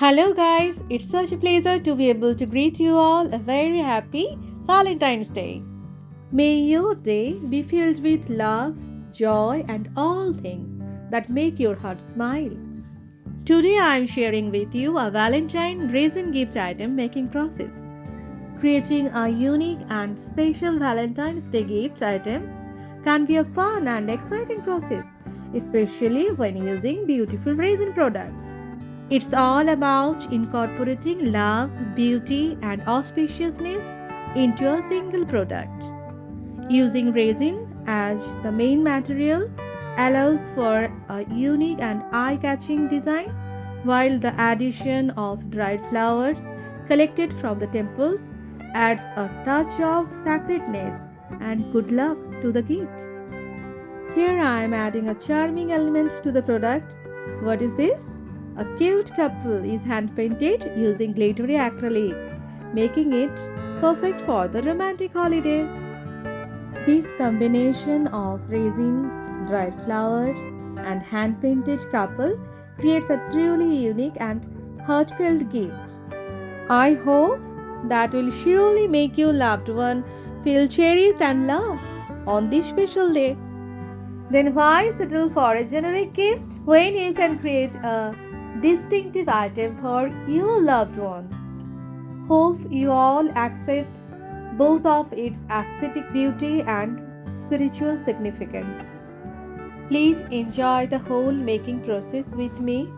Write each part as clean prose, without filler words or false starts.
Hello, guys. It's such a pleasure to be able to greet you all a very happy Valentine's Day. May your day be filled with love, joy, and all things that make your heart smile. Today, I am sharing with you a Valentine resin gift item making process. Creating a unique and special Valentine's Day gift item can be a fun and exciting process, especially when using beautiful resin products. It's all about incorporating love, beauty, and auspiciousness into a single product. Using resin as the main material allows for a unique and eye catching design, while the addition of dried flowers collected from the temples adds a touch of sacredness and good luck to the gift. Here I am adding a charming element to the product. What is this? A cute couple is hand painted using glittery acrylic, making it perfect for the romantic holiday. This combination of resin, dried flowers, and hand painted couple creates a truly unique and heartfelt gift. I hope that will surely make your loved one feel cherished and loved on this special day. Then why settle for a generic gift when you can create a distinctive item for your loved one? Hope you all accept both of its aesthetic beauty and spiritual significance. Please enjoy the whole making process with me.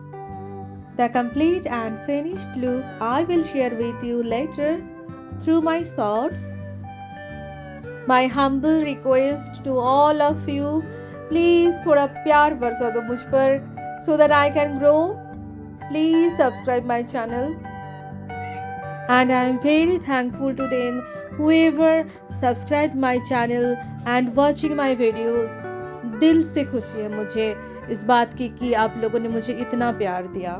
The complete and finished look I will share with you later through my thoughts. My humble request to all of you, please थोड़ा प्यार बरसा दो मुझ पर so that I can grow. Please subscribe my channel. And I am very thankful to them whoever subscribed my channel and watching my videos. दिल से खुशी है मुझे इस बात की कि आप लोगों ने मुझे इतना प्यार दिया.